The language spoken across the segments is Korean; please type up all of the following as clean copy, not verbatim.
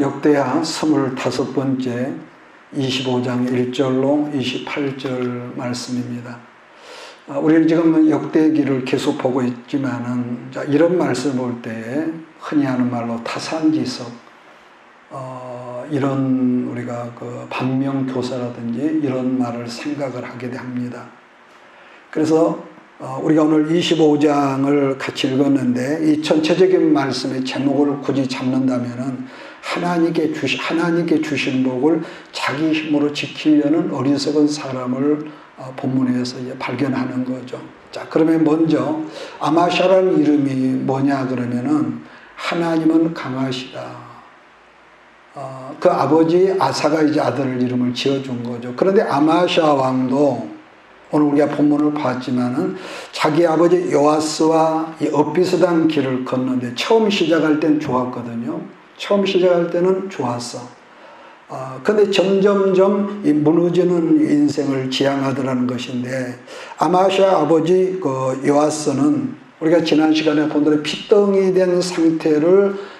역대하 25번째 25장 1절로 28절 말씀입니다. 우리는 지금 역대기를 계속 보고 있지만은 이런 말씀을 볼 때에 흔히 하는 말로 타산지석, 이런 우리가 그 반면교사라든지 이런 말을 생각을 하게 합니다. 그래서 우리가 오늘 25장을 같이 읽었는데 이 전체적인 말씀의 제목을 굳이 잡는다면은 하나님께 주신 복을 자기 힘으로 지키려는 어리석은 사람을 본문에서 이제 발견하는 거죠. 자, 그러면 먼저 아마샤라는 이름이 뭐냐 그러면은 하나님은 강하시다. 그 아버지 아사가 이제 아들 이름을 지어준 거죠. 그런데 아마샤 왕도 오늘 우리가 본문을 봤지만은 자기 아버지 요아스와 이 엇비슷한 길을 걷는데 처음 시작할 때는 좋았거든요. 처음 시작할 때는 좋았어. 근데 점점점 이 무너지는 인생을 지향하더라는 것인데 아마샤 아버지 그 요아스는 우리가 지난 시간에 본 대로 피덩이 된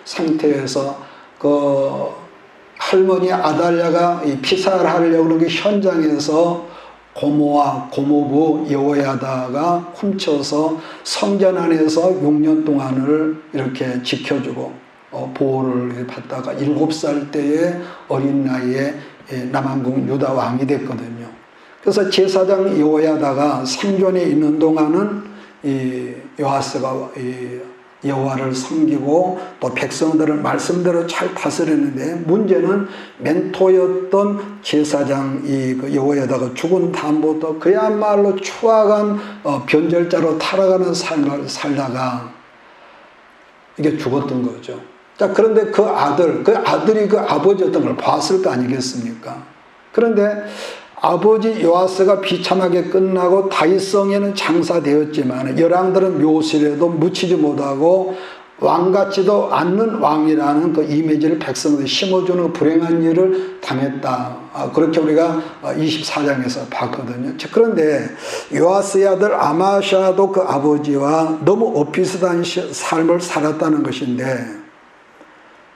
상태에서 그 할머니 아달랴가 이 피살을 하려고 하는 그 현장에서 고모와 고모부 여호야다가 훔쳐서 성전 안에서 6년 동안을 이렇게 지켜주고 보호를 받다가 7살 때의 어린 나이에 남한국 유다 왕이 됐거든요. 그래서 제사장 여호야다가 생존에 있는 동안은 이 요아스가 여호와를 섬기고 또 백성들을 말씀대로 잘 다스렸는데 문제는 멘토였던 제사장 그 여호야다가 죽은 다음부터 그야말로 추악한 변절자로 타락하는 삶을 살다가 이게 죽었던 거죠. 자, 그런데 그 아들이 그 아버지였던 걸 봤을 거 아니겠습니까? 그런데 아버지 요아스가 비참하게 끝나고 다윗성에는 장사되었지만 열왕들은 묘실에도 묻히지 못하고 왕같지도 않는 왕이라는 그 이미지를 백성들이 심어주는 불행한 일을 당했다. 그렇게 우리가 24장에서 봤거든요. 그런데 요아스의 아들 아마샤도 그 아버지와 너무 엇비슷한 삶을 살았다는 것인데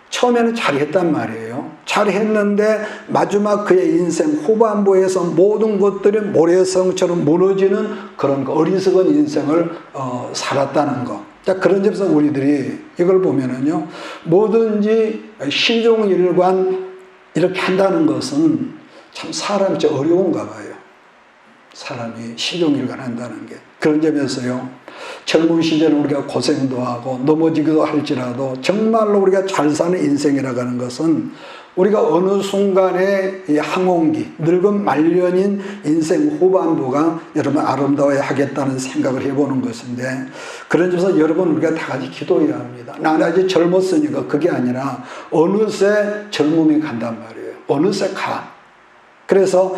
처음에는 잘했단 말이에요. 잘했는데 마지막 그의 인생 후반부에서 모든 것들이 모래성처럼 무너지는 그런 어리석은 인생을 살았다는 것. 자, 그런 점에서 우리들이 이걸 보면은요, 뭐든지 시종일관 이렇게 한다는 것은 참 사람이 좀 어려운가 봐요. 사람이 시종일관 한다는 게. 그런 점에서요, 젊은 시절에 우리가 고생도 하고 넘어지기도 할지라도 정말로 우리가 잘 사는 인생이라고 하는 것은 우리가 어느 순간에 이 항온기, 늙은 말년인 인생 후반부가 여러분 아름다워야 하겠다는 생각을 해보는 것인데 그런 점에서 여러분 우리가 다 같이 기도해야 합니다. 나는 아직 젊었으니까 그게 아니라 어느새 젊음이 간단 말이에요. 어느새 가. 그래서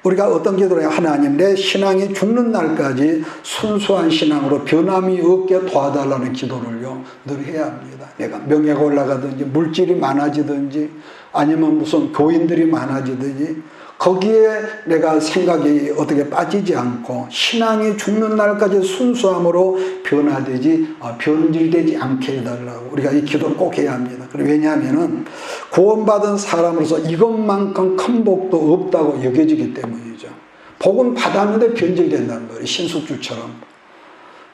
우리가 어떤 기도를 해요? 하나님, 내 신앙이 죽는 날까지 순수한 신앙으로 변함이 없게 도와달라는 기도를요 늘 해야 합니다. 내가 명예가 올라가든지 물질이 많아지든지 아니면 무슨 교인들이 많아지든지 거기에 내가 생각이 어떻게 빠지지 않고 신앙이 죽는 날까지 순수함으로 변질되지 않게 해달라고 우리가 이 기도를 꼭 해야 합니다. 왜냐하면 구원받은 사람으로서 이것만큼 큰 복도 없다고 여겨지기 때문이죠. 복은 받았는데 변질된다는 거예요. 신숙주처럼.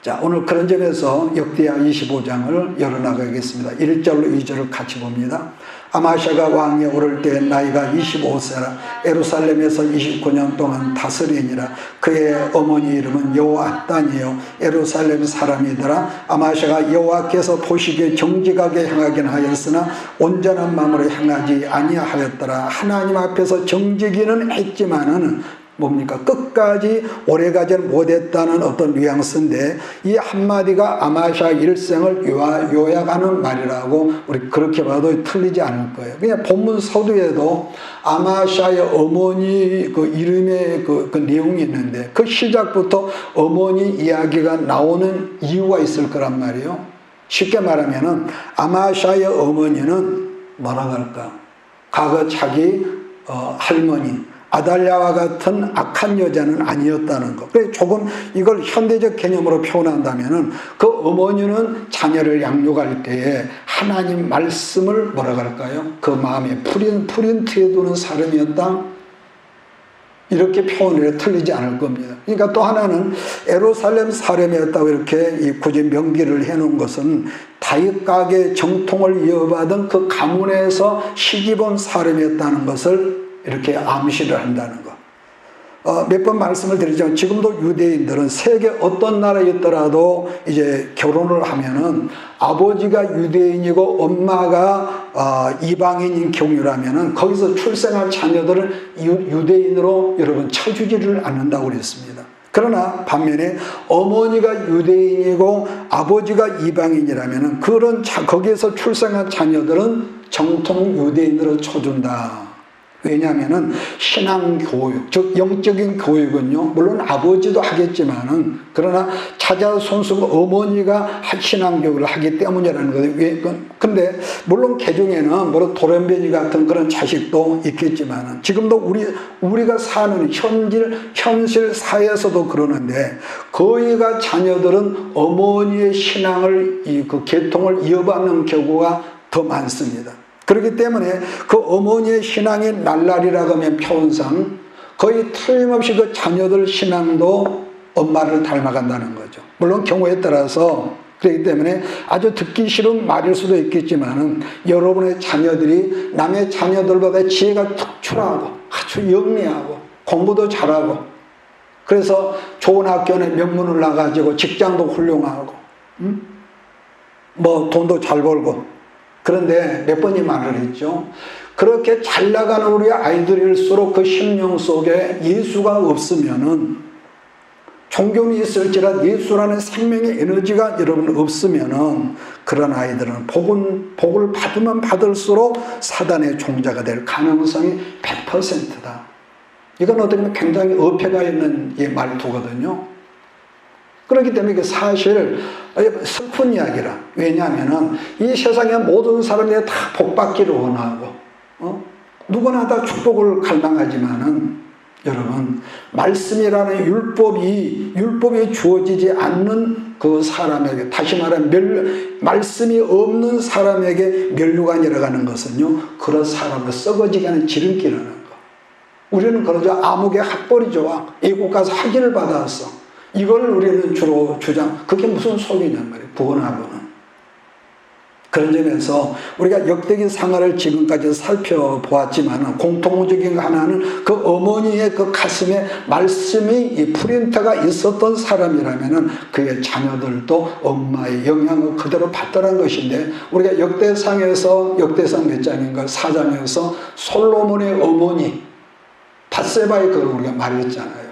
자, 오늘 그런 점에서 역대하 25장을 열어나가겠습니다. 1절로 2절을 같이 봅니다. 아마샤가 왕위에 오를 때 나이가 25세라 예루살렘에서 29년 동안 다스리니라. 그의 어머니 이름은 여호앗단이요 예루살렘 사람이더라. 아마샤가 여호와께서 보시기에 정직하게 행하긴 하였으나 온전한 마음으로 행하지 아니하였더라. 하나님 앞에서 정직이는 했지만은 뭡니까? 끝까지 오래가지 못했다는 어떤 뉘앙스인데 이 한마디가 아마샤 일생을 요약하는 말이라고 우리 그렇게 봐도 틀리지 않을 거예요. 그냥 본문 서두에도 아마샤의 어머니 그 이름의 그 내용이 있는데 그 시작부터 어머니 이야기가 나오는 이유가 있을 거란 말이에요. 쉽게 말하면은 아마샤의 어머니는 뭐라 할까? 과거 자기 할머니 아달랴와 같은 악한 여자는 아니었다는 것. 그래서 조금 이걸 현대적 개념으로 표현한다면은 그 어머니는 자녀를 양육할 때에 하나님 말씀을 뭐라 그럴까요? 그 마음에 프린트에 두는 사람이었다. 이렇게 표현해도 틀리지 않을 겁니다. 그러니까 또 하나는 예루살렘 사람이었다고 이렇게 굳이 명기를 해놓은 것은 다윗 가게 정통을 이어받은 그 가문에서 시집온 사람이었다는 것을 이렇게 암시를 한다는 것. 몇 번 말씀을 드리지만 지금도 유대인들은 세계 어떤 나라에 있더라도 이제 결혼을 하면은 아버지가 유대인이고 엄마가 이방인인 경우라면은 거기서 출생한 자녀들은 유대인으로 여러분 쳐주지를 않는다고 그랬습니다. 그러나 반면에 어머니가 유대인이고 아버지가 이방인이라면은 거기에서 출생한 자녀들은 정통 유대인으로 쳐준다. 왜냐하면은 신앙교육, 즉 영적인 교육은요, 물론 아버지도 하겠지만은 그러나 자자 손수 어머니가 신앙교육을 하기 때문이라는 거예요. 근데 물론 개중에는 물론 돌연변이 같은 그런 자식도 있겠지만은 지금도 우리가 사는 현실 사회에서도 그러는데 거의가 자녀들은 어머니의 신앙을 그 계통을 이어받는 경우가 더 많습니다. 그렇기 때문에 그 어머니의 신앙이 날라리라고 하면 표현상 거의 틀림없이 그 자녀들 신앙도 엄마를 닮아간다는 거죠. 물론 경우에 따라서 그렇기 때문에 아주 듣기 싫은 말일 수도 있겠지만은 여러분의 자녀들이 남의 자녀들보다 지혜가 특출하고 아주 영리하고 공부도 잘하고 그래서 좋은 학교에 명문을 나가지고 직장도 훌륭하고 뭐 돈도 잘 벌고 그런데 몇 번이 말을 했죠. 그렇게 잘 나가는 우리 아이들일수록 그 심령 속에 예수가 없으면은 종교는 있을지라도 예수라는 생명의 에너지가 여러분 없으면은 그런 아이들은 복을 받으면 받을수록 사단의 종자가 될 가능성이 100%다. 이건 어떻게 보면 굉장히 어폐가 있는 말투거든요. 그렇기 때문에 이게 사실 슬픈 이야기라. 왜냐하면은 이 세상의 모든 사람들이 다 복받기를 원하고 누구나 다 축복을 갈망하지만은 여러분 말씀이라는 율법이 주어지지 않는 그 사람에게 다시 말하면 말씀이 없는 사람에게 멸류가 내려가는 것은요 그런 사람을 썩어지게 하는 지름길이라는 거. 우리는 그러죠. 암흑의 학벌이 좋아. 외국 가서 학위를 받았어. 이걸 우리는 주로 그게 무슨 소리냔 말이에요. 구원하고는. 그런 점에서 우리가 역대기 상하를 지금까지 살펴보았지만 공통적인 하나는 그 어머니의 그 가슴에 말씀이 이 프린터가 있었던 사람이라면 그의 자녀들도 엄마의 영향을 그대로 받더란 것인데 우리가 역대상 몇 장인가 4장에서 솔로몬의 어머니 밧세바의 그걸 우리가 말했잖아요.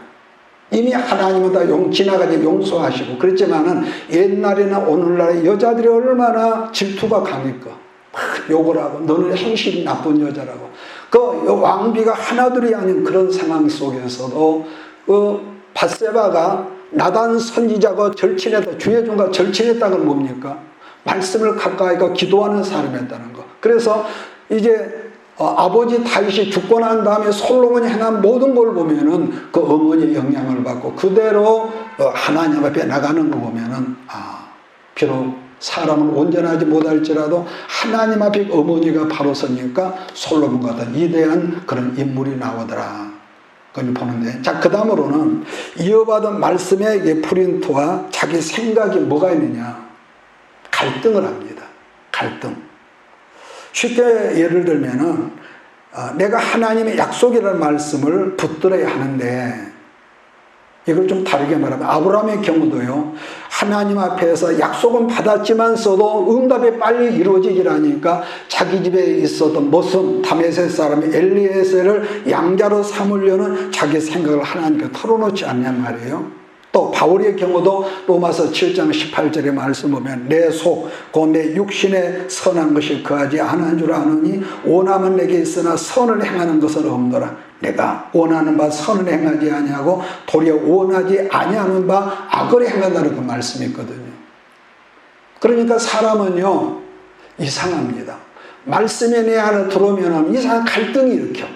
이미 하나님은 다 지나가지 용서하시고 그랬지만은 옛날이나 오늘날의 여자들이 얼마나 질투가 강했고 막 욕을 하고 너는 행실이 나쁜 여자라고 그 왕비가 하나둘이 아닌 그런 상황 속에서도 그 밧세바가 나단 선지자가 절친했다 주의 종과 절친했다는 건 뭡니까? 말씀을 가까이 가 기도하는 사람이었다는 거. 그래서 이제 아버지 다윗이 죽고 난 다음에 솔로몬이 행한 모든 걸 보면은 그 어머니의 영향을 받고 그대로 하나님 앞에 나가는 거 보면은 비록 사람은 온전하지 못할지라도 하나님 앞에 어머니가 바로 서니까 솔로몬 같은 위대한 그런 인물이 나오더라. 그걸 보는데 자 그 다음으로는 이어받은 말씀의 프린트와 자기 생각이 뭐가 있느냐 갈등을 합니다. 갈등. 쉽게 예를 들면은 내가 하나님의 약속이라는 말씀을 붙들어야 하는데 이걸 좀 다르게 말하면 아브라함의 경우도요 하나님 앞에서 약속은 받았지만서도 응답이 빨리 이루어지기라니까 자기 집에 있었던 모습 다메섹 사람 엘리에셀을 양자로 삼으려는 자기 생각을 하나님께 털어놓지 않냔 말이에요. 또 바울의 경우도 로마서 7장 18절의 말씀 보면 내 속 곧 내 육신에 선한 것이 거하지 않은 줄 아느니 원함은 내게 있으나 선을 행하는 것은 없노라. 내가 원하는 바 선을 행하지 아니하고 도리어 원하지 아니하는 바 악을 행한다는 그 말씀이 있거든요. 그러니까 사람은요 이상합니다. 말씀이 내 안에 들어오면 이상한 갈등이 일으켜.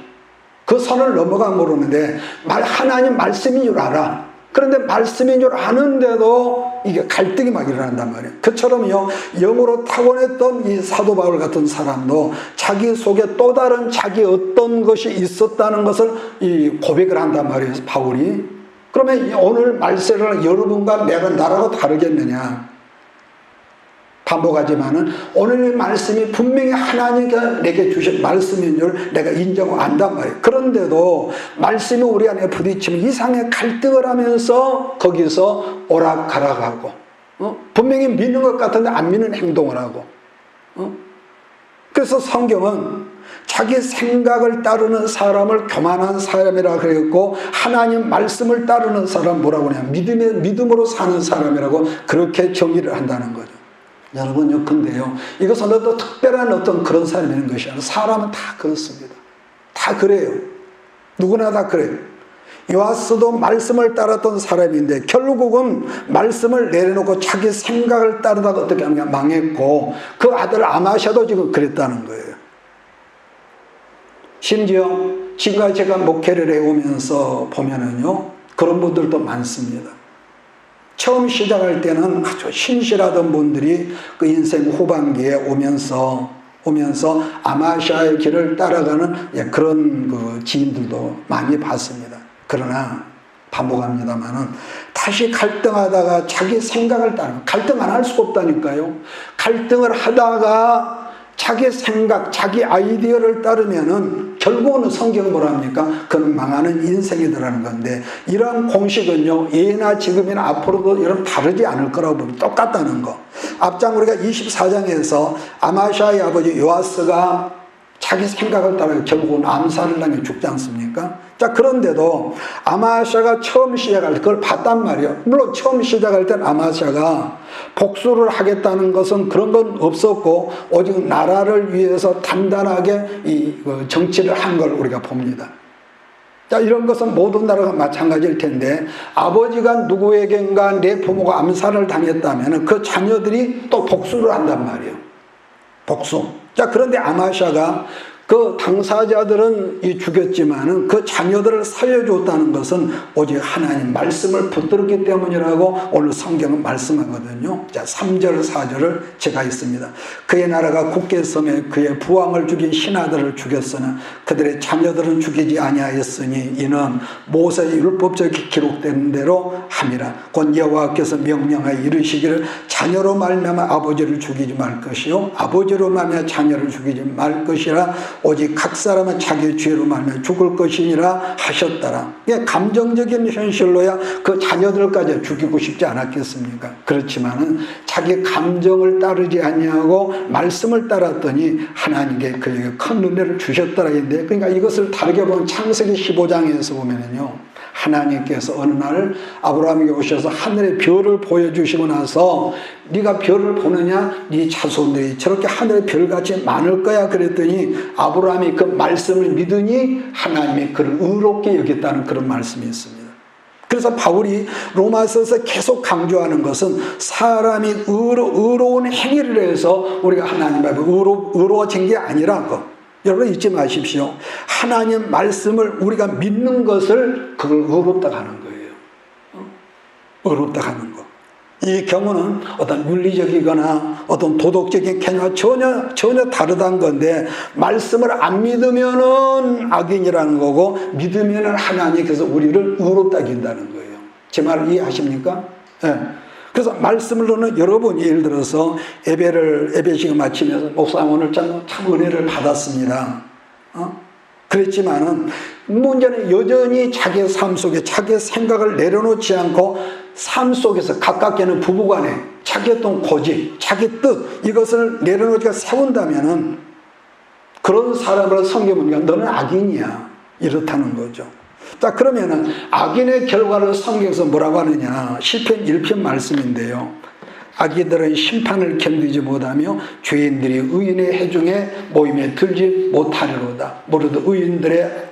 그 선을 넘어가 모르는데 하나님 말씀인 줄 알아. 그런데 말씀인 줄 아는데도 이게 갈등이 막 일어난단 말이에요. 그처럼요, 영으로 타고냈던 이 사도 바울 같은 사람도 자기 속에 또 다른 자기 어떤 것이 있었다는 것을 이 고백을 한단 말이에요, 바울이. 그러면 오늘 말씀을 여러분과 나라고 다르겠느냐? 반복하지만은 오늘 말씀이 분명히 하나님께서 내게 주신 말씀인 줄 내가 인정을 안단 말이에요. 그런데도 말씀이 우리 안에 부딪히면 이상하게 갈등을 하면서 거기서 오락가락하고, 분명히 믿는 것 같은데 안 믿는 행동을 하고, 그래서 성경은 자기 생각을 따르는 사람을 교만한 사람이라고 그랬고, 하나님 말씀을 따르는 사람 뭐라고 하냐, 믿음으로 사는 사람이라고 그렇게 정의를 한다는 거죠. 여러분요, 근데요, 이것은 어떤 특별한 어떤 그런 사람이 있는 것이 아니라 사람은 다 그렇습니다. 다 그래요. 누구나 다 그래요. 요아스도 말씀을 따랐던 사람인데 결국은 말씀을 내려놓고 자기 생각을 따르다가 어떻게 하느냐, 망했고, 그 아들 아마샤도 지금 그랬다는 거예요. 심지어 지금까지 제가 목회를 해오면서 보면은요, 그런 분들도 많습니다. 처음 시작할 때는 아주 신실하던 분들이 그 인생 후반기에 오면서 아마샤의 길을 따라가는 그런 그 지인들도 많이 봤습니다. 그러나 반복합니다만은 다시 갈등하다가 자기 생각을 따르면 갈등 안 할 수가 없다니까요. 갈등을 하다가 자기 생각, 자기 아이디어를 따르면은 결국은 성경은 뭐라 합니까? 그건 망하는 인생이더라는 건데, 이러한 공식은요, 예나 지금이나 앞으로도 여러분 다르지 않을 거라고 보면 똑같다는 거. 앞장 우리가 24장에서 아마샤의 아버지 요아스가 자기 생각을 따라 결국은 암살을 당해 죽지 않습니까? 자, 그런데도 아마샤가 처음 시작할 때 그걸 봤단 말이에요. 물론 처음 시작할 땐 아마샤가 복수를 하겠다는 것은 그런 건 없었고, 오직 나라를 위해서 단단하게 이 정치를 한 걸 우리가 봅니다. 자, 이런 것은 모든 나라가 마찬가지일 텐데, 아버지가 누구에겐가 내 부모가 암살을 당했다면 그 자녀들이 또 복수를 한단 말이에요. 복수. 자, 그런데 아마샤가 그 당사자들은 죽였지만은 그 자녀들을 살려줬다는 것은 오직 하나님 말씀을 붙들었기 때문이라고 오늘 성경은 말씀하거든요. 자, 3절 4절을 제가 있습니다. 그의 나라가 굳게 섬에 그의 부왕을 죽인 신하들을 죽였으나 그들의 자녀들은 죽이지 아니하였으니 이는 모세의 율법적에 기록된 대로 함이라. 곧 여호와께서 명령하여 이르시기를 자녀로 말미암아 아버지를 죽이지 말 것이요 아버지로 말미암아 자녀를 죽이지 말 것이라. 오직 각 사람은 자기 죄로 말미암아 죽을 것이니라 하셨더라. 감정적인 현실로야 그 자녀들까지 죽이고 싶지 않았겠습니까? 그렇지만은 자기 감정을 따르지 아니하고 말씀을 따랐더니 하나님께 그에게 큰 은혜를 주셨더라 했는데, 그러니까 이것을 다르게 보면 창세기 15장에서 보면은요, 하나님께서 어느 날 아브라함에게 오셔서 하늘의 별을 보여주시고 나서 네가 별을 보느냐? 네 자손들이 저렇게 하늘의 별같이 많을 거야 그랬더니 아브라함이 그 말씀을 믿으니 하나님이 그를 의롭게 여겼다는 그런 말씀이 있습니다. 그래서 바울이 로마서에서 계속 강조하는 것은 사람이 의로운 행위를 해서 우리가 하나님 앞에 의로워진 게 아니라고. 여러분 잊지 마십시오. 하나님 말씀을 우리가 믿는 것을 그걸 의롭다 하는 거예요. 의롭다 하는 거. 이 경우는 어떤 윤리적이거나 어떤 도덕적인 개념과 전혀 다르다는 건데, 말씀을 안 믿으면은 악인이라는 거고 믿으면은 하나님께서 우리를 의롭다 하긴다는 거예요. 제 말을 이해하십니까? 네. 그래서 말씀으로는 여러분, 예를 들어서 예배식을 마치면서 목사님 오늘 참 은혜를 받았습니다. 그랬지만은 문제는 여전히 자기의 삶 속에 자기의 생각을 내려놓지 않고 삶 속에서 가깝게는 부부간에 자기 어떤 고집, 자기 뜻, 이것을 내려놓지 세운다면은 그런 사람을 성경은 너는 악인이야, 이렇다는 거죠. 자, 그러면은 악인의 결과를 성경에서 뭐라고 하느냐? 시편 1편 말씀인데요. 악인들은 심판을 견디지 못하며 죄인들이 의인의 해중에 모임에 들지 못하리로다. 모두 의인들의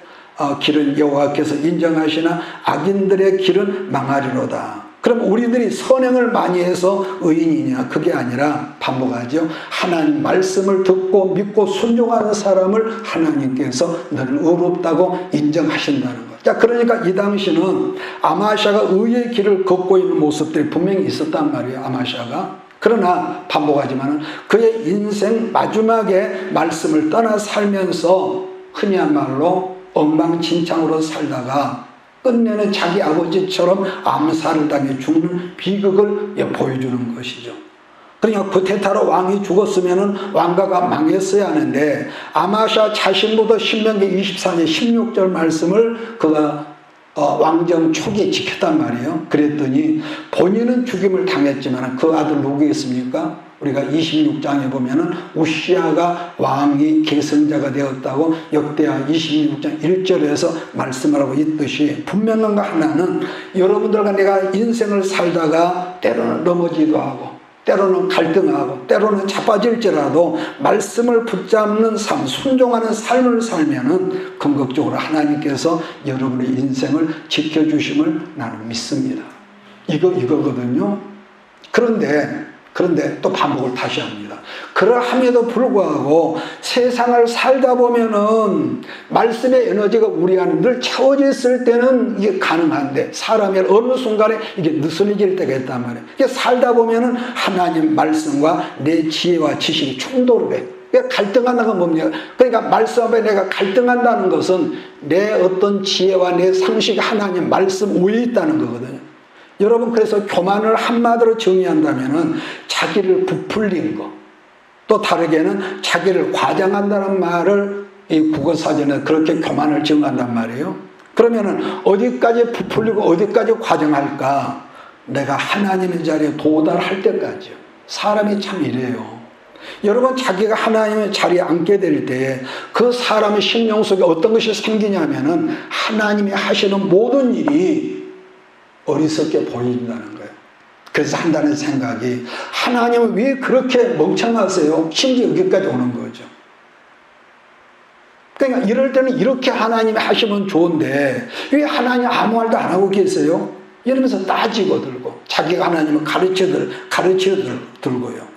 길은 여호와께서 인정하시나 악인들의 길은 망하리로다. 그럼 우리들이 선행을 많이 해서 의인이냐? 그게 아니라 반복하죠. 하나님 말씀을 듣고 믿고 순종하는 사람을 하나님께서 늘 의롭다고 인정하신다는 거예요. 자, 그러니까 이 당시는 아마시아가 의의 길을 걷고 있는 모습들이 분명히 있었단 말이에요. 아마시아가. 그러나 반복하지만 그의 인생 마지막에 말씀을 떠나 살면서 흔히 한 말로 엉망진창으로 살다가 끝내는 자기 아버지처럼 암살을 당해 죽는 비극을 보여주는 것이죠. 그러니까 구테타로 왕이 죽었으면 왕가가 망했어야 하는데 아마시아 자신보다 신명기 24년 16절 말씀을 그가 왕정 초기에 지켰단 말이에요. 그랬더니 본인은 죽임을 당했지만 그 아들 누구겠습니까? 우리가 26장에 보면은 우시아가 왕이 계승자가 되었다고 역대하 26장 1절에서 말씀을 하고 있듯이 분명한 거 하나는 여러분들과 내가 인생을 살다가 때로는 넘어지기도 하고 때로는 갈등하고 때로는 자빠질지라도 말씀을 붙잡는 삶, 순종하는 삶을 살면은 궁극적으로 하나님께서 여러분의 인생을 지켜주심을 나는 믿습니다. 이거거든요. 그런데 또 반복을 다시 합니다. 그러함에도 불구하고 세상을 살다 보면은 말씀의 에너지가 우리 안에 늘 채워져 있을 때는 이게 가능한데 사람이 어느 순간에 이게 느슨해질 때가 있단 말이에요. 이게 살다 보면은 하나님 말씀과 내 지혜와 지식이 충돌을 해. 그러니까 갈등한다는 건 뭡니까? 그러니까 말씀 앞에 내가 갈등한다는 것은 내 어떤 지혜와 내 상식이 하나님 말씀 위에 있다는 거거든요. 여러분, 그래서 교만을 한마디로 정의한다면은 자기를 부풀린 거, 또 다르게는 자기를 과장한다는 말을 이 국어사전에 그렇게 교만을 정의한단 말이에요. 그러면은 어디까지 부풀리고 어디까지 과장할까? 내가 하나님의 자리에 도달할 때까지요. 사람이 참 이래요. 여러분, 자기가 하나님의 자리에 앉게 될 때 그 사람의 심령 속에 어떤 것이 생기냐면은 하나님이 하시는 모든 일이 어리석게 보인다는 거예요. 그래서 한다는 생각이 하나님은 왜 그렇게 멍청하세요? 심지어 여기까지 오는 거죠. 그러니까 이럴 때는 이렇게 하나님이 하시면 좋은데 왜 하나님 아무 말도 안 하고 계세요? 이러면서 따지고 들고 자기가 하나님을 가르쳐 들고요.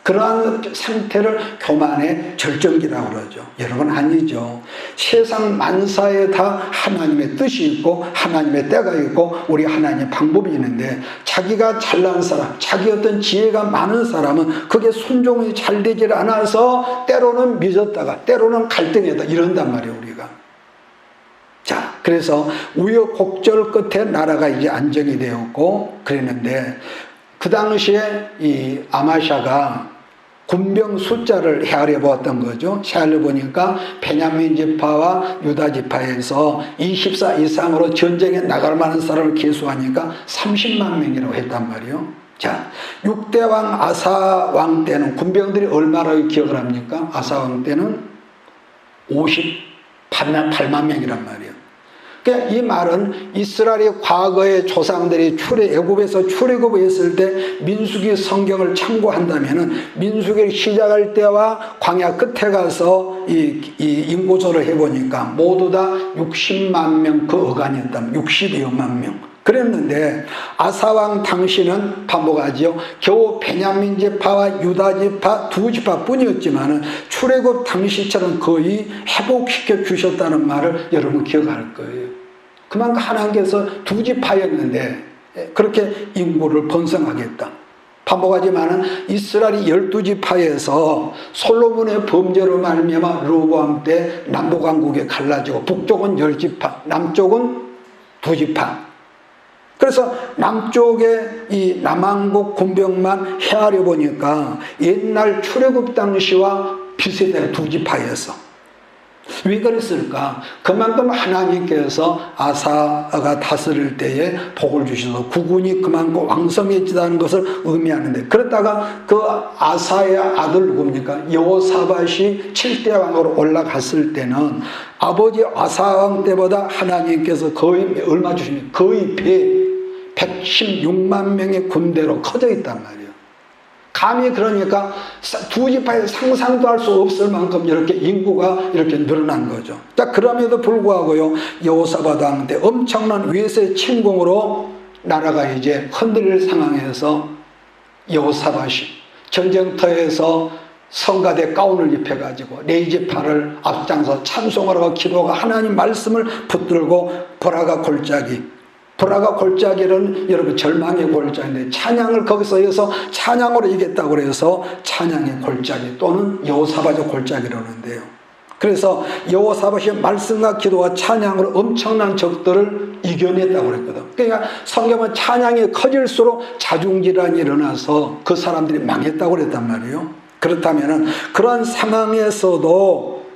그러한 상태를 교만의 절정기라고 그러죠. 여러분, 아니죠. 세상 만사에 다 하나님의 뜻이 있고 하나님의 때가 있고 우리 하나님의 방법이 있는데 자기가 잘난 사람, 자기 어떤 지혜가 많은 사람은 그게 순종이 잘 되질 않아서 때로는 미졌다가 때로는 갈등했다 이런단 말이에요, 우리가. 자, 그래서 우여곡절 끝에 나라가 이제 안정이 되었고 그랬는데 그 당시에 이 아마샤가 군병 숫자를 헤아려 보았던 거죠. 헤아려 보니까 베냐민 지파와 유다 지파에서 24 이상으로 전쟁에 나갈 만한 사람을 계수하니까 30만 명이라고 했단 말이에요. 자, 6대 왕 아사 왕 때는 군병들이 얼마나 기억을 합니까? 아사 왕 때는 58만 명이란 말이에요. 그러니까 이 말은 이스라엘의 과거의 조상들이 애굽에서 출애굽했을 때 민수기 성경을 참고한다면은 민수기를 시작할 때와 광야 끝에 가서 이 인구조를 해보니까 모두 다 60만 명 그 어간이었다면 62만 명. 그랬는데 아사왕 당시는 반복하지요. 겨우 베냐민 지파와 유다 지파 두 지파뿐이었지만은 출애굽 당시처럼 거의 회복시켜 주셨다는 말을 여러분 기억할 거예요. 그만큼 하나님께서 두 지파였는데 그렇게 인구를 번성하겠다. 반복하지만은 이스라엘이 12지파에서 솔로몬의 범죄로 말미암아 르호보암 때 남북왕국에 갈라지고 북쪽은 10지파, 남쪽은 2지파. 그래서 남쪽의 이 남왕국 군병만 헤아려 보니까 옛날 출애굽 당시와 비슷해요. 2지파에서. 왜 그랬을까? 그만큼 하나님께서 아사가 다스릴 때에 복을 주셔서 국군이 그만큼 왕성해지다는 것을 의미하는데, 그렇다가 그 아사의 아들 누굽니까? 여호사밧이 7대 왕으로 올라갔을 때는 아버지 아사왕 때보다 하나님께서 거의 얼마 주십니까? 거의 116만 명의 군대로 커져 있단 말이에요. 감히 그러니까 두 지파에 상상도 할 수 없을 만큼 이렇게 인구가 이렇게 늘어난 거죠. 자, 그럼에도 불구하고요, 여호사밧 왕 때 엄청난 외세 침공으로 나라가 이제 흔들릴 상황에서 여호사밧이 전쟁터에서 성가대 가운을 입혀가지고 레이지파를 앞장서 찬송하라고 기도하고 하나님 말씀을 붙들고 보라가 골짜기는 여러분 절망의 골짜기인데 찬양을 거기서 이어서 찬양으로 이겼다고 그래서 찬양의 골짜기 또는 여호사밧의 골짜기라는데요. 그래서 여호사밧이 말씀과 기도와 찬양으로 엄청난 적들을 이겨냈다고 그랬거든. 그러니까 성경은 찬양이 커질수록 자중질환이 일어나서 그 사람들이 망했다고 그랬단 말이에요. 그렇다면 그러한 상황에서도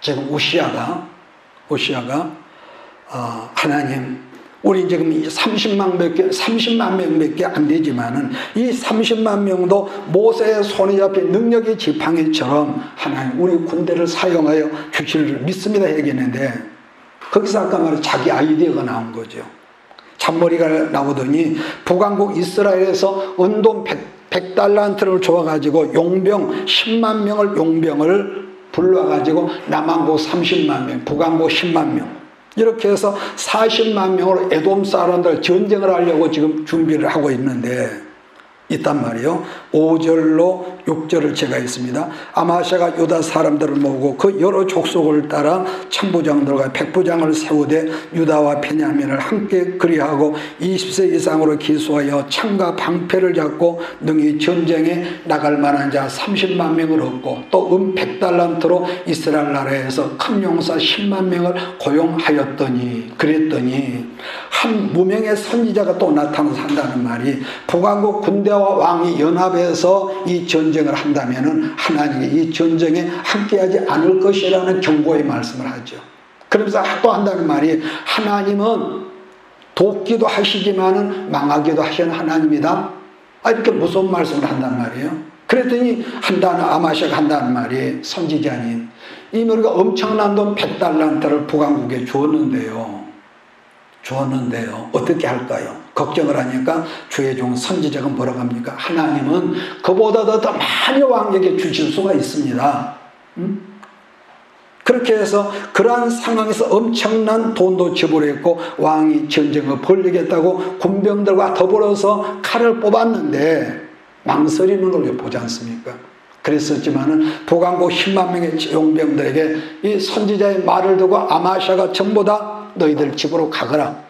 지금 우시아가 하나님, 우리 지금 30만 명밖에 안 되지만은 이 30만 명도 모세의 손에 잡힌 능력의 지팡이처럼 하나님 우리 군대를 사용하여 주시를 믿습니다 얘기했는데 거기서 아까 말한 자기 아이디어가 나온 거죠. 잔머리가 나오더니 북왕국 이스라엘에서 은돈 100달란트를 줘가지고 용병 10만 명을 용병을 불러가지고 남왕국 30만 명, 북왕국 10만 명 이렇게 해서 40만 명으로 에돔 사람들 전쟁을 하려고 지금 준비를 하고 있단 말이에요. 5절로 6절을 제가 있습니다. 아마시아가 유다 사람들을 모으고 그 여러 족속을 따라 천부장들과 백부장을 세우되 유다와 베냐민을 함께 그리하고 20세 이상으로 기수하여 창과 방패를 잡고 능히 전쟁에 나갈 만한 자 30만 명을 얻고 또 100달란트로 이스라엘 나라에서 큰 용사 10만 명을 고용하였더니 그랬더니 한 무명의 선지자가 또 나타나서 한다는 말이 북왕국 군대와 왕이 연합해서 이 전쟁을 한다면 하나님이 이 전쟁에 함께하지 않을 것이라는 경고의 말씀을 하죠. 그러면서 또 한다는 말이 하나님은 돕기도 하시지만은 망하기도 하시는 하나님이다. 이렇게 무서운 말씀을 한단 말이에요. 그랬더니 아마시아가 한다는 말이 선지자님 이미 우리가 엄청난 돈 100달란트를 북왕국에 주었는데요. 어떻게 할까요? 걱정을 하니까 주의 종 선지자가 뭐라고 합니까? 하나님은 그보다 더 많이 왕에게 주실 수가 있습니다. 그렇게 해서 그러한 상황에서 엄청난 돈도 지불했고 왕이 전쟁을 벌리겠다고 군병들과 더불어서 칼을 뽑았는데 망설이는 걸 보지 않습니까? 그랬었지만은 북왕국 10만 명의 용병들에게 이 선지자의 말을 듣고 아마시아가 전부 다 너희들 집으로 가거라.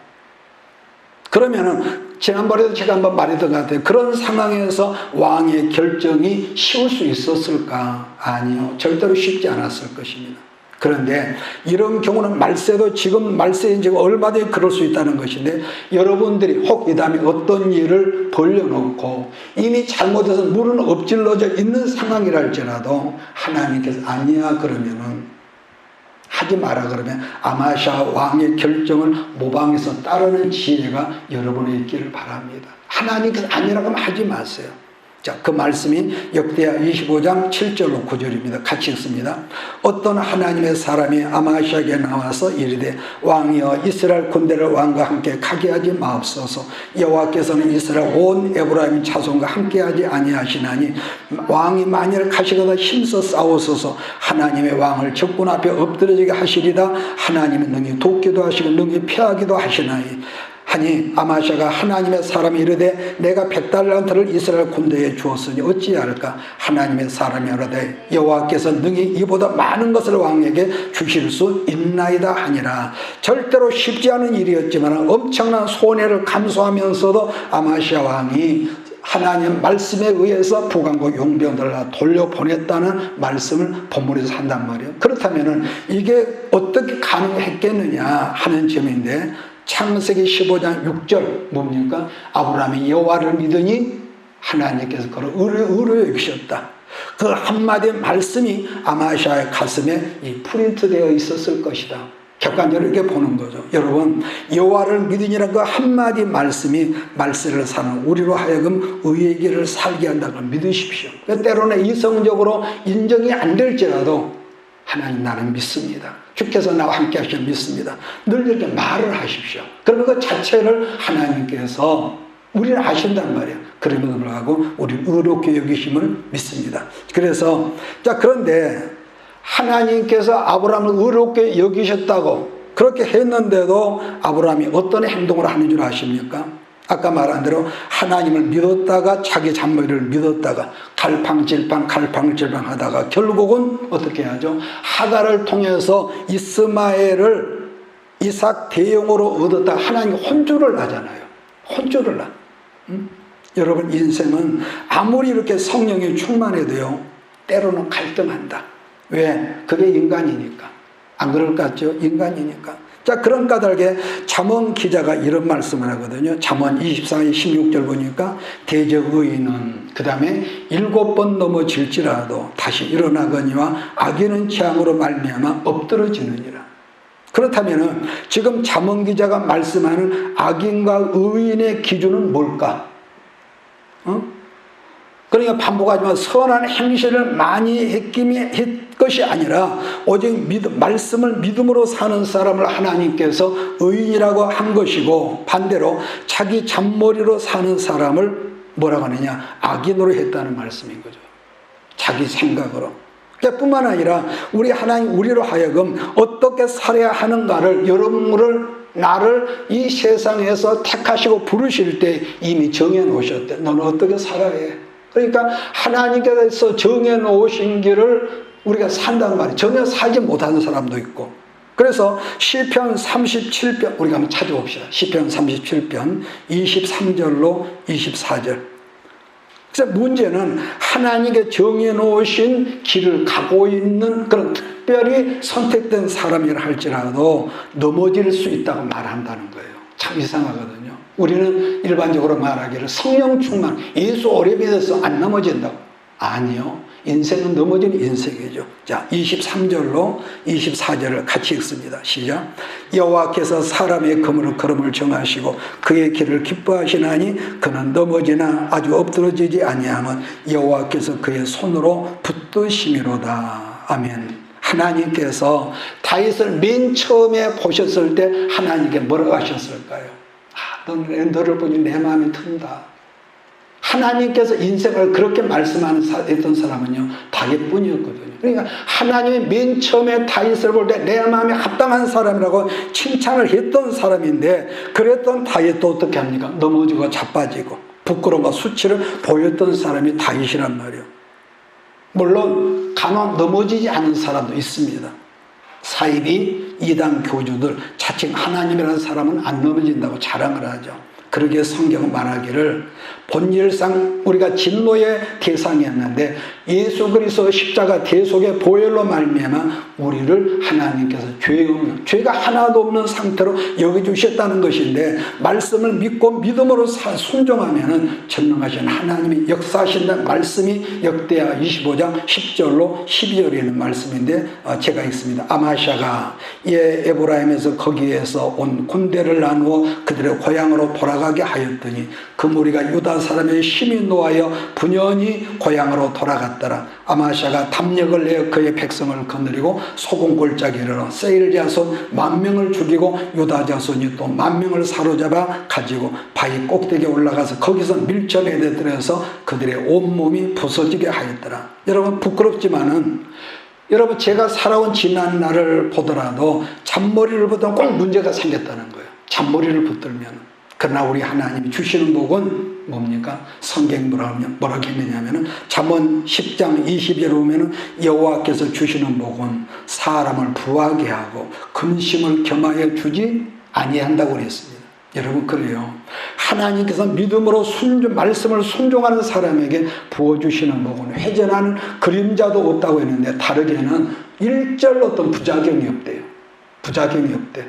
그러면은 지난번에도 제가 한번 말했던 것 같아요. 그런 상황에서 왕의 결정이 쉬울 수 있었을까? 아니요. 절대로 쉽지 않았을 것입니다. 그런데 이런 경우는 말세도 지금 얼마든지 그럴 수 있다는 것인데 여러분들이 혹 이 다음에 어떤 일을 벌려놓고 이미 잘못해서 물은 엎질러져 있는 상황이랄지라도 하나님께서 아니야 그러면은 하지 마라 그러면 아마시아 왕의 결정을 모방해서 따르는 지혜가 여러분에 있기를 바랍니다. 하나님께서 아니라고 하면 하지 마세요. 자, 그 말씀이 역대하 25장 7절로 9절입니다. 같이 읽습니다. 어떤 하나님의 사람이 아마시아에게 나와서 이르되 왕이여 이스라엘 군대를 왕과 함께 가게 하지 마옵소서. 여호와께서는 이스라엘 온 에브라임 자손과 함께 하지 아니하시나니 왕이 만일 가시거나 힘써 싸우소서. 하나님의 왕을 적군 앞에 엎드러지게 하시리다. 하나님은 능히 돕기도 하시고 능히 피하기도 하시나니 하니 아마시아가 하나님의 사람이 이르되 내가 100달란트를 이스라엘 군대에 주었으니 어찌할까? 하나님의 사람이 이르되 여호와께서 능히 이보다 많은 것을 왕에게 주실 수 있나이다 하니라. 절대로 쉽지 않은 일이었지만 엄청난 손해를 감수하면서도 아마시아 왕이 하나님 말씀에 의해서 북왕국 용병들을 돌려보냈다는 말씀을 본문에서 한단 말이에요. 그렇다면 이게 어떻게 가능했겠느냐 하는 점인데 창세기 15장 6절 뭡니까? 아브라함이 여호와를 믿으니 하나님께서 그를 의로 여기셨다. 그 한마디 말씀이 아마시아의 가슴에 이 프린트되어 있었을 것이다. 객관적으로 이렇게 보는 거죠. 여러분 여호와를 믿으니라는 그 한마디 말씀이 말세를 사는 우리로 하여금 의의 길을 살게 한다는 걸 믿으십시오. 때로는 이성적으로 인정이 안 될지라도 하나님 나는 믿습니다. 주께서 나와 함께 하시면 믿습니다. 늘 이렇게 말을 하십시오. 그러면 그 자체를 하나님께서 우리를 아신단 말이에요. 그럼에도 불구하고 우리를 의롭게 여기심을 믿습니다. 그래서 그런데 하나님께서 아브라함을 의롭게 여기셨다고 그렇게 했는데도 아브라함이 어떤 행동을 하는 줄 아십니까? 아까 말한 대로 하나님을 믿었다가 자기 잔머리를 믿었다가 갈팡질팡 하다가 결국은 어떻게 하죠? 하갈을 통해서 이스마엘을 이삭 대용으로 얻었다. 하나님 혼주를 하잖아요. 혼주를 하. 여러분, 인생은 아무리 이렇게 성령이 충만해도요, 때로는 갈등한다. 왜? 그게 인간이니까. 안 그럴 것 같죠? 인간이니까. 자, 그런 까닭에 잠언 기자가 이런 말씀을 하거든요. 잠언 24장 16절 보니까 대적 의인은 그 다음에 7번 넘어질지라도 다시 일어나거니와 악인은 재앙으로 말미암아 엎드러지느니라. 그렇다면 지금 잠언 기자가 말씀하는 악인과 의인의 기준은 뭘까? 그러니까 반복하지만 선한 행실을 많이 했 것이 아니라 오직 말씀을 믿음으로 사는 사람을 하나님께서 의인이라고 한 것이고, 반대로 자기 잔머리로 사는 사람을 뭐라고 하느냐? 악인으로 했다는 말씀인 거죠. 자기 생각으로. 뿐만 아니라 우리 하나님, 우리로 하여금 어떻게 살아야 하는가를, 여러분을, 나를 이 세상에서 택하시고 부르실 때 이미 정해 놓으셨대. 너는 어떻게 살아야 해? 그러니까 하나님께서 정해 놓으신 길을 우리가 산다는 말이에요. 전혀 살지 못하는 사람도 있고. 그래서 시편 37편 우리가 한번 찾아봅시다. 시편 37편 23절로 24절. 그래서 문제는 하나님께 정해놓으신 길을 가고 있는 그런 특별히 선택된 사람이라 할지라도 넘어질 수 있다고 말한다는 거예요. 참 이상하거든요. 우리는 일반적으로 말하기를 성령 충만, 예수 오래 믿어서 안 넘어진다고. 아니요. 인생은 넘어진 인생이죠. 자, 23절로 24절을 같이 읽습니다. 시작. 여호와께서 사람의 걸음을 정하시고 그의 길을 기뻐하시나니 그는 넘어지나 아주 엎드러지지 아니하면 여호와께서 그의 손으로 붙드심이로다. 아멘. 하나님께서 다윗을 맨 처음에 보셨을 때 하나님께 뭐라고 하셨을까요? 너를 보니 내 마음이 튼다. 하나님께서 인생을 그렇게 말씀했던 사람은요, 다윗뿐이었거든요. 그러니까 하나님이 맨 처음에 다윗을 볼 때 내 마음에 합당한 사람이라고 칭찬을 했던 사람인데, 그랬던 다윗도 어떻게 합니까? 넘어지고 자빠지고 부끄러움과 수치를 보였던 사람이 다윗이란 말이에요. 물론 간혹 넘어지지 않은 사람도 있습니다. 사이비 이단 교주들 자칭 하나님이라는 사람은 안 넘어진다고 자랑을 하죠. 그러기에 성경은 말하기를 본질상 우리가 진노의 대상이었는데 예수 그리스도 십자가 대속의 보혈로 말미암아 우리를 하나님께서 죄가 하나도 없는 상태로 여겨주셨다는 것인데, 말씀을 믿고 믿음으로 순종하면 전능하신 하나님이 역사하신다는 말씀이 역대하 25장 10절로 12절에 있는 말씀인데, 제가 읽습니다. 아마샤가 에브라임에서 거기에서 온 군대를 나누어 그들의 고향으로 돌아가게 하였더니 그 무리가 유다 사람의 힘이 노하여 분연히 고향으로 돌아갔더라. 아마샤가 담력을 내어 그의 백성을 거느리고 소금 골짜기에 이르러 세일 자손 10,000명을 죽이고 유다 자손이 또 10,000명을 사로잡아 가지고 바위 꼭대기에 올라가서 거기서 밀전에 들어서 그들의 온몸이 부서지게 하였더라. 여러분, 부끄럽지만은 여러분, 제가 살아온 지난 날을 보더라도 잔머리를 붙으면 꼭 문제가 생겼다는 거예요. 잔머리를 붙들면. 그러나 우리 하나님이 주시는 복은 뭡니까? 성경 뭐라고 했느냐면은 잠언 10장 20절에 보면은 여호와께서 주시는 복은 사람을 부하게 하고 근심을 겸하여 주지 아니한다고 그랬습니다. 여러분, 그래요. 하나님께서 믿음으로 말씀을 순종하는 사람에게 부어주시는 복은 회전하는 그림자도 없다고 했는데, 다르게는 일절 어떤 부작용이 없대요. 부작용이 없대.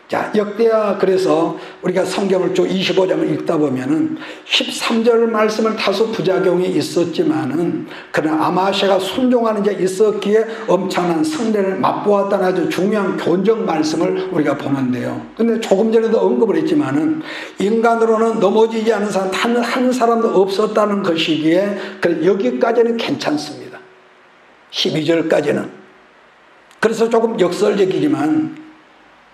자, 역대하, 그래서 우리가 성경을 쭉 25장을 읽다 보면은 13절 말씀을 다소 부작용이 있었지만은, 그러나 아마샤가 순종하는 데 있었기에 엄청난 승리를 맛보았다는 아주 중요한 교훈적 말씀을 우리가 보는데요. 근데 조금 전에도 언급을 했지만은 인간으로는 넘어지지 않은 사람 한 사람도 없었다는 것이기에 여기까지는 괜찮습니다. 12절까지는. 그래서 조금 역설적이지만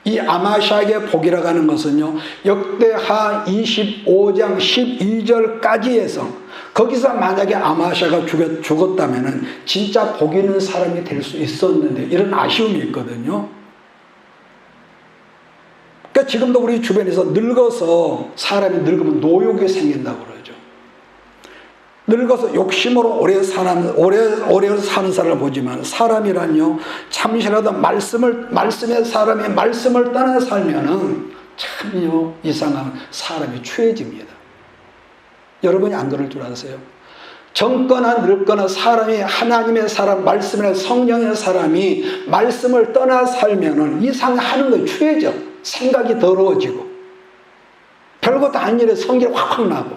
이 아마샤에게 복이라고 하는 것은요, 역대하 25장 12절까지 해서 거기서 만약에 아마샤가 죽었다면 진짜 복 있는 사람이 될 수 있었는데, 이런 아쉬움이 있거든요. 그러니까 지금도 우리 주변에서 늙어서 사람이 늙으면 노욕이 생긴다고 그러죠. 늙어서 욕심으로 오래 사는 사람을 보지만 사람이란요, 잠시라도 말씀의 사람이 말씀을 떠나 살면은 참요 이상한 사람이 추해집니다. 여러분이 안 그럴 줄 아세요? 젊거나 늙거나 사람이 하나님의 사람, 말씀의 성령의 사람이 말씀을 떠나 살면은 이상하는 거예요. 추해져. 생각이 더러워지고. 별것도 아닌 일에 성질이 확확 나고.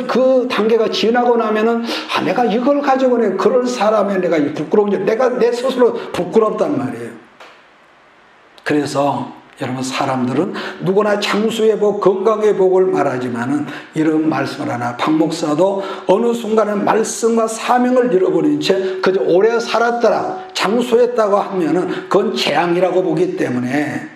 그 단계가 지나고 나면은, 내가 이걸 가지고 그럴 사람에 내가 부끄러운, 내가 내 스스로 부끄럽단 말이에요. 그래서 여러분, 사람들은 누구나 장수의 복, 건강의 복을 말하지만은 이런 말씀을 하나, 박 목사도 어느 순간에 말씀과 사명을 잃어버린 채 그저 오래 살았더라, 장수했다고 하면은 그건 재앙이라고 보기 때문에,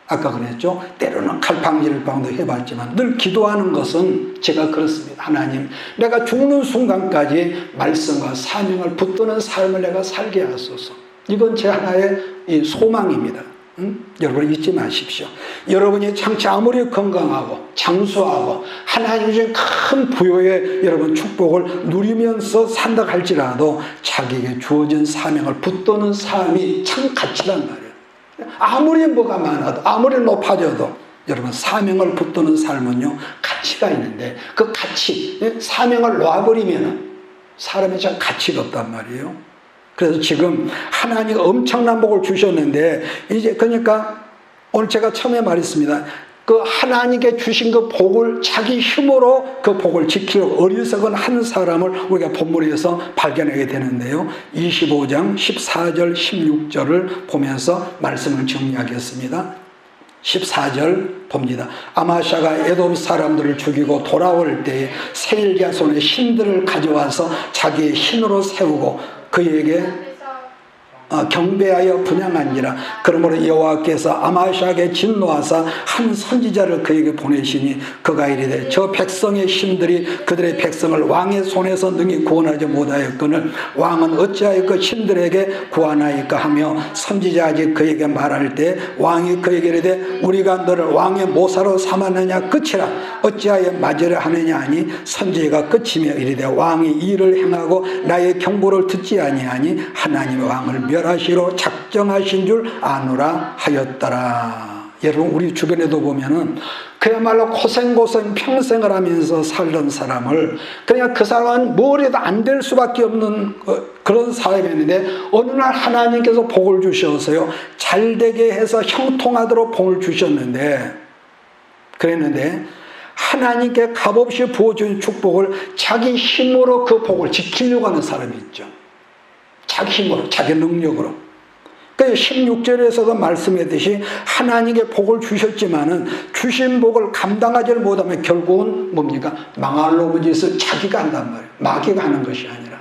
아까 그랬죠. 때로는 갈팡질팡도 해봤지만 늘 기도하는 것은 제가 그렇습니다. 하나님, 내가 죽는 순간까지 말씀과 사명을 붙드는 삶을 내가 살게 하소서. 이건 제 하나의 이 소망입니다. 여러분 잊지 마십시오. 여러분이 장차 아무리 건강하고 장수하고 하나님 주신 큰 부요의 여러분 축복을 누리면서 산다 할지라도 자기에게 주어진 사명을 붙드는 삶이 참 가치란 말이에요. 아무리 뭐가 많아도 아무리 높아져도 여러분 사명을 붙드는 삶은요 가치가 있는데, 그 가치, 사명을 놔버리면 사람이 참 가치가 없단 말이에요. 그래서 지금 하나님이 엄청난 복을 주셨는데, 이제 그러니까 오늘 제가 처음에 말했습니다. 그 하나님께 주신 그 복을 자기 힘으로 그 복을 지키려고 어리석은 한 사람을 우리가 본문에서 발견하게 되는데요. 25장 14절 16절을 보면서 말씀을 정리하겠습니다. 14절 봅니다. 아마샤가 에돔 사람들을 죽이고 돌아올 때에 세일야손의 신들을 가져와서 자기의 신으로 세우고 그에게 경배하여 분향한지라. 그러므로 여호와께서 아마샤에게 진노하사 한 선지자를 그에게 보내시니 그가 이르되 저 백성의 신들이 그들의 백성을 왕의 손에서 능히 구원하지 못하였거늘 왕은 어찌하여 그 신들에게 구하나이까 하며, 선지자가 그에게 말할 때 왕이 그에게 이르되 우리가 너를 왕의 모사로 삼았느냐 끝이라 어찌하여 맞으려 하느냐 하니, 선지자가 끝이며 이르되 왕이 이를 행하고 나의 경고를 듣지 아니하니 하나님의 왕을 멸하시로 작정하신 줄 아노라 하였더라. 여러분, 우리 주변에도 보면은 그야말로 고생고생 평생을 하면서 살던 사람을, 그냥 그 사람은 뭘 해도 안 될 수밖에 없는 그런 사람이었는데 어느 날 하나님께서 복을 주셔서요 잘되게 해서 형통하도록 복을 주셨는데, 그랬는데 하나님께 값없이 부어준 축복을 자기 힘으로 그 복을 지키려고 하는 사람이 있죠. 자기 힘으로, 자기 능력으로. 그러니까 16절에서도 말씀했듯이 하나님께 복을 주셨지만은 주신 복을 감당하지를 못하면 결국은 뭡니까? 망할 놈의 짓을 자기가 한단 말이에요. 마귀가 하는 것이 아니라.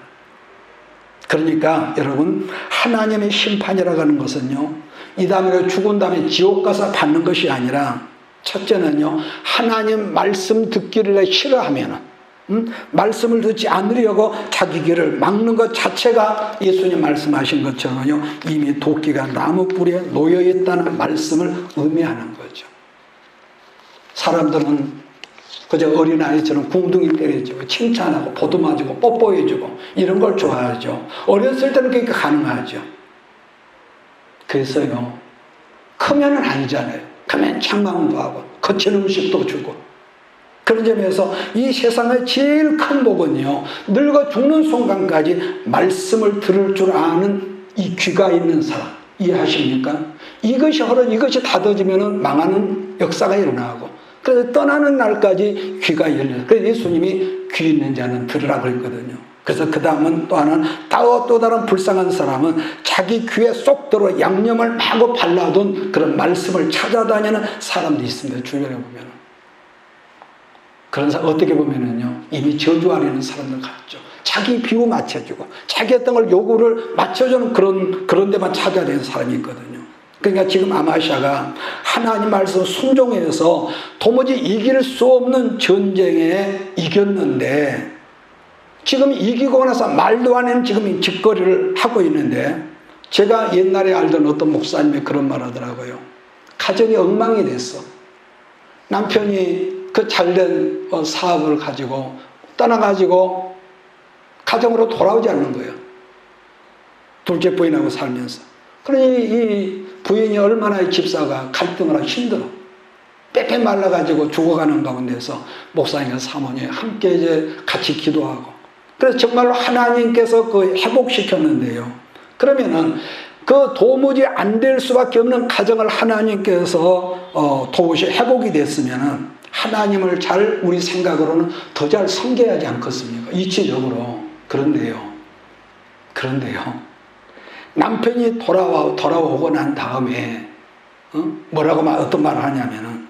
그러니까 여러분, 하나님의 심판이라고 하는 것은요, 이 다음에 죽은 다음에 지옥 가서 받는 것이 아니라, 첫째는요, 하나님 말씀 듣기를 싫어하면은, 말씀을 듣지 않으려고 자기 길을 막는 것 자체가 예수님 말씀하신 것처럼요 이미 도끼가 나무 뿌리에 놓여 있다는 말씀을 의미하는 거죠. 사람들은 그저 어린아이처럼 궁둥이 때려주고 칭찬하고 보듬어주고 뽀뽀해주고 이런 걸 좋아하죠. 어렸을 때는 그게 가능하죠. 그래서요 크면은 아니잖아요. 크면 책망도 하고 거친 음식도 주고. 그런 점에서 이 세상의 제일 큰 복은요, 늙어 죽는 순간까지 말씀을 들을 줄 아는 이 귀가 있는 사람. 이해하십니까? 이것이 닫아지면 망하는 역사가 일어나고, 그래서 떠나는 날까지 귀가 열려요. 그래서 예수님이 귀 있는 자는 들으라고 했거든요. 그래서 그 다음은 또 다른 불쌍한 사람은 자기 귀에 쏙 들어 양념을 마구 발라둔 그런 말씀을 찾아다니는 사람도 있습니다. 주변에 보면. 그런 사람 어떻게 보면은요 이미 저주 안에 있는 사람들 같죠. 자기 비유 맞춰주고 자기 어떤 걸 요구를 맞춰주는 그런 데만 찾아야 되는 사람이 있거든요. 그러니까 지금 아마샤가 하나님 말씀 순종해서 도무지 이길 수 없는 전쟁에 이겼는데, 지금 이기고 나서 말도 안 하는 지금 짓거리를 하고 있는데, 제가 옛날에 알던 어떤 목사님이 그런 말 하더라고요. 가정이 엉망이 됐어. 남편이 그 잘된 사업을 가지고 떠나가지고 가정으로 돌아오지 않는 거예요. 둘째 부인하고 살면서. 그러니 이 부인이 얼마나 이 집사가 갈등을 하고 힘들어. 빼빼 말라가지고 죽어가는 가운데서 목사님과 사모님이 함께 이제 같이 기도하고. 그래서 정말로 하나님께서 그 회복시켰는데요. 그러면은 그 도무지 안 될 수밖에 없는 가정을 하나님께서 도우시 회복이 됐으면은 하나님을 잘 우리 생각으로는 더 잘 섬겨야지 않겠습니까? 이치적으로. 그런데요. 남편이 돌아오고 난 다음에 뭐라고 어떤 말을 하냐면은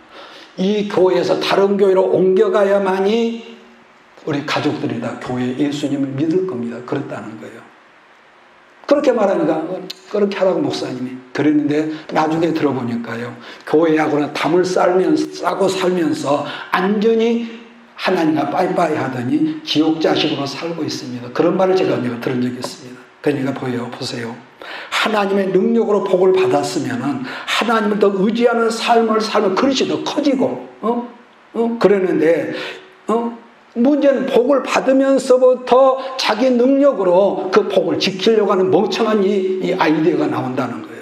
이 교회에서 다른 교회로 옮겨가야만이 우리 가족들이 다 교회 예수님을 믿을 겁니다. 그랬다는 거예요. 그렇게 말하니까 그렇게 하라고 목사님이 그랬는데 나중에 들어보니까요. 교회하고는 담을 싸고 살면서 안전히 하나님과 빠이빠이 하더니 지옥 자식으로 살고 있습니다. 그런 말을 제가 들은 적이 있습니다. 그러니까 보세요. 하나님의 능력으로 복을 받았으면은 하나님을 더 의지하는 삶을 살면 그릇이 더 커지고, 그랬는데, 문제는 복을 받으면서부터 자기 능력으로 그 복을 지키려고 하는 멍청한 이 아이디어가 나온다는 거예요.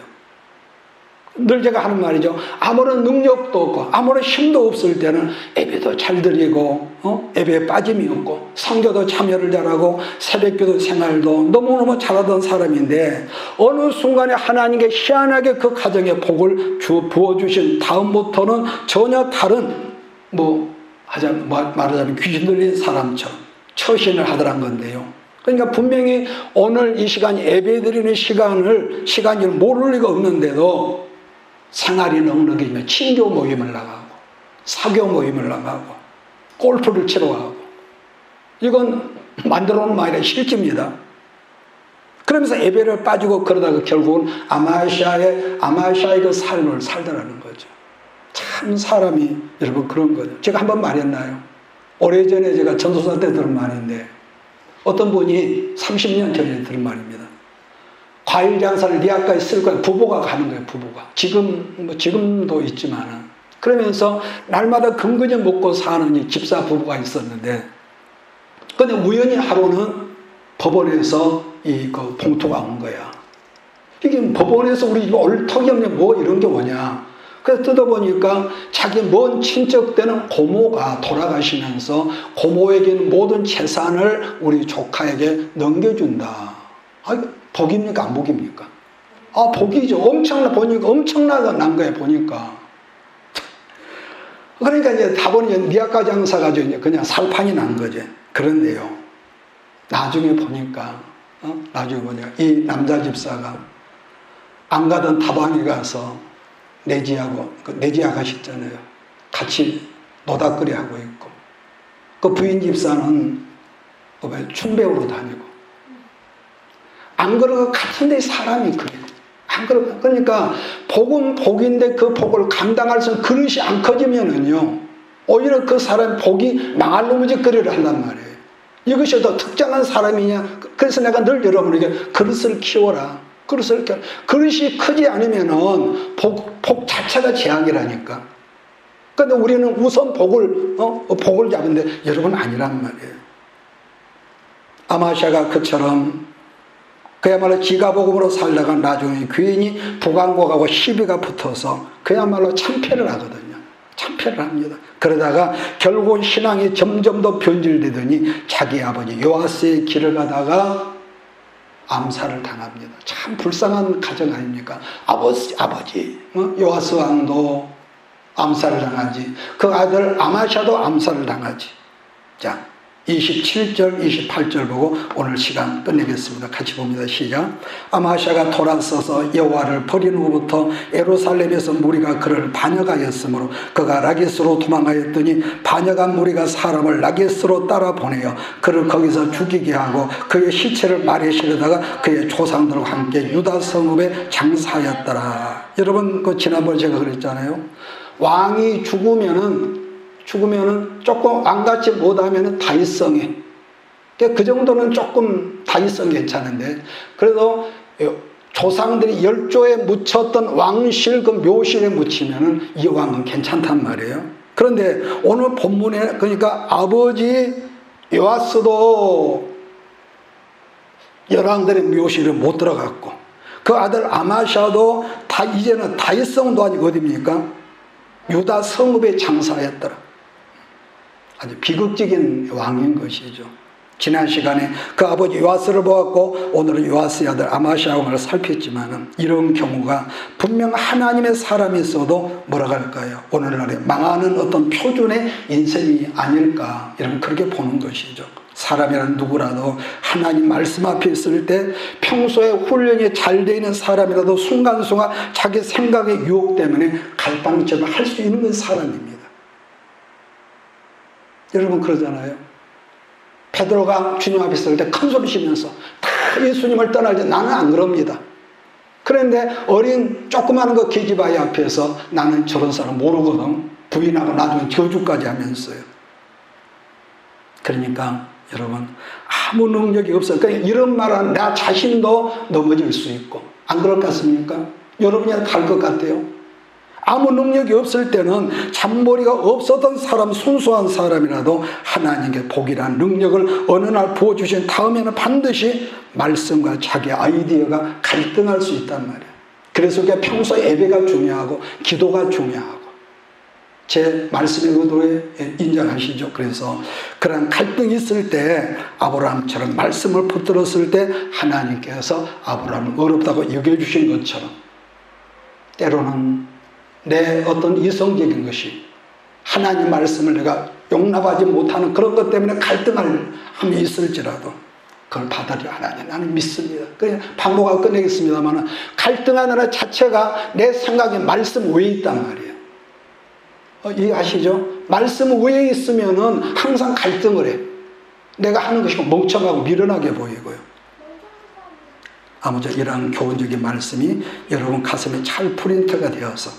늘 제가 하는 말이죠. 아무런 능력도 없고 아무런 힘도 없을 때는 예배도 잘 드리고 예배에 빠짐이 없고 선교도 참여를 잘하고 새벽기도 생활도 너무너무 잘하던 사람인데 어느 순간에 하나님께 희한하게 그 가정에 복을 부어주신 다음부터는 전혀 다른 말하자면 귀신 들린 사람처럼 처신을 하더란 건데요. 그러니까 분명히 오늘 이 시간이 예배 드리는 시간을 모를 리가 없는데도 생활이 넉넉해지면 친교 모임을 나가고 사교 모임을 나가고 골프를 치러 가고 이건 만들어 놓은 말이 실제입니다. 그러면서 예배를 빠지고 그러다가 결국은 아마시아의 그 삶을 살더라는 거죠. 참 사람이 여러분 그런 거죠. 제가 한번 말했나요? 오래전에 제가 전도사 때 들은 말인데 어떤 분이 30년 전에 들은 말입니다. 과일 장사를 리아카에 쓸 거야. 부부가 가는 거예요. 부부가. 지금도 있지만은. 그러면서 날마다 근근히 먹고 사는 이 집사 부부가 있었는데 근데 우연히 하루는 법원에서 그 봉투가 온 거야. 이게 법원에서 우리 이거 얼턱이 없는 이런 게 뭐냐. 그래서 뜯어보니까 자기 먼 친척 되는 고모가 돌아가시면서 고모에게는 모든 재산을 우리 조카에게 넘겨준다. 복입니까? 안 복입니까? 복이죠. 엄청난 거예요, 보니까. 그러니까 이제 다보니 리아카 장사가 이제 그냥 살판이 난 거지. 그런데요. 나중에 보니까 이 남자 집사가 안 가던 다방에 가서 내지 아가씨 있잖아요. 같이 노닥거리 하고 있고. 그 부인 집사는 춤배우로 다니고. 안 그러고 같은 데 사람이 그래요. 안 그러고. 그러니까 복은 복인데 그 복을 감당할 수 있는 그릇이 안 커지면은요. 오히려 그 사람 복이 망할 놈의 거리를 한단 말이에요. 이것이 더 특정한 사람이냐. 그래서 내가 늘 여러분에게 그릇을 키워라. 그릇이 크지 않으면은 복 자체가 재앙이라니까. 그런데 우리는 우선 복을 잡은데 여러분 아니란 말이에요. 아마샤가 그처럼 그야말로 지가복음으로 살다가 나중에 괜히 부강국하고 시비가 붙어서 그야말로 참패를 하거든요. 참패를 합니다. 그러다가 결국 신앙이 점점 더 변질되더니 자기 아버지 요아스의 길을 가다가 암살을 당합니다. 참 불쌍한 가정 아닙니까? 아버지 요아스 왕도 암살을 당하지. 그 아들 아마샤도 암살을 당하지. 자, 27절, 28절 보고 오늘 시간 끝내겠습니다. 같이 봅니다. 시작. 아마샤가 돌아서서 여호와를 버린 후부터 예루살렘에서 무리가 그를 반역하였으므로 그가 라기스로 도망하였더니 반역한 무리가 사람을 라기스로 따라 보내어 그를 거기서 죽이게 하고 그의 시체를 말에 실어다가 그의 조상들과 함께 유다 성읍에 장사하였더라. 여러분 지난번에 제가 그랬잖아요. 왕이 죽으면은 조금 왕같이 못하면은 다윗성에 그 정도는 조금 다윗성 괜찮은데 그래도 조상들이 열조에 묻혔던 왕실 그 묘실에 묻히면은 이 왕은 괜찮단 말이에요. 그런데 오늘 본문에 그러니까 아버지 요아스도 열왕들의 묘실에 못 들어갔고 그 아들 아마샤도 다 이제는 다윗 성도 아니고 어디입니까? 유다 성읍에 장사했더라. 아주 비극적인 왕인 것이죠. 지난 시간에 그 아버지 요아스를 보았고 오늘은 요아스의 아들 아마샤 왕을 살폈지만 이런 경우가 분명 하나님의 사람이 있어도 뭐라고 할까요? 오늘날에 망하는 어떤 표준의 인생이 아닐까 이런 그렇게 보는 것이죠. 사람이란 누구라도 하나님 말씀 앞에 있을 때 평소에 훈련이 잘 되어 있는 사람이라도 순간순간 자기 생각의 유혹 때문에 갈팡질팡 할 수 있는 건 사람입니다. 여러분 그러잖아요. 베드로가 주님 앞에 있을 때 큰 소리 치면서 다 예수님을 떠날 때 나는 안 그럽니다. 그런데 어린 조그마한 그 계집아이 앞에서 나는 저런 사람 모르거든. 부인하고 나중에 저주까지 하면서요. 그러니까 여러분 아무 능력이 없어요. 그러니까 이런 말은 나 자신도 넘어질 수 있고 안 그럴 것 같습니까? 여러분이 갈 것 같아요. 아무 능력이 없을 때는 잔머리가 없었던 사람, 순수한 사람이라도 하나님께 복이란 능력을 어느 날 부어주신 다음에는 반드시 말씀과 자기 아이디어가 갈등할 수 있단 말이에요. 그래서 그게 평소 예배가 중요하고 기도가 중요하고 제 말씀의 의도에 인정하시죠. 그래서 그런 갈등이 있을 때 아브라함처럼 말씀을 붙들었을 때 하나님께서 아브라함을 어렵다고 여겨주신 것처럼 때로는 내 어떤 이성적인 것이 하나님 말씀을 내가 용납하지 못하는 그런 것 때문에 갈등할 함이 있을지라도 그걸 받아들여 하나님 나는 믿습니다. 그냥 반복하고 끝내겠습니다만 갈등하는 자체가 내 생각에 말씀 외에 있단 말이에요. 이해하시죠? 말씀 외에 있으면은 항상 갈등을 해. 내가 하는 것이 멍청하고 미련하게 보이고요. 아무쪼 이러한 교훈적인 말씀이 여러분 가슴에 잘 프린트가 되어서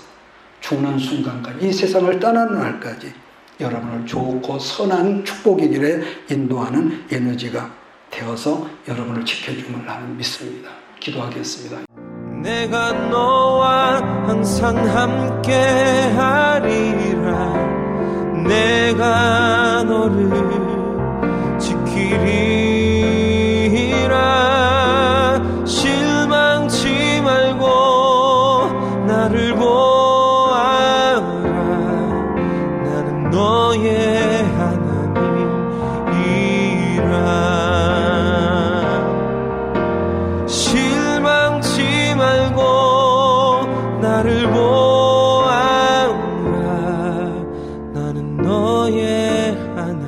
죽는 순간까지 이 세상을 떠나는 날까지 여러분을 좋고 선한 축복의 길에 인도하는 에너지가 되어서 여러분을 지켜주면 나는 믿습니다. 기도하겠습니다. 내가 너와 항상 함께 하리라. 내가 너를 지키리라. 실망치 말고 나를 보아라. 나는 너의 하나님이라. 실망치 말고 나를 보아라. 나는 너의 하나님이라.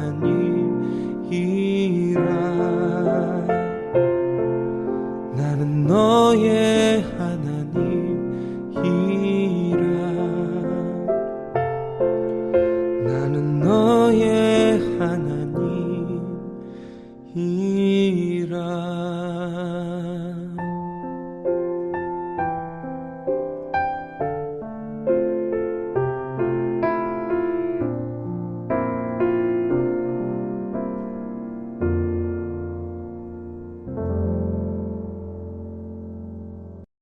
나는 너의 하나님이라. 나는 너의 하나님이라.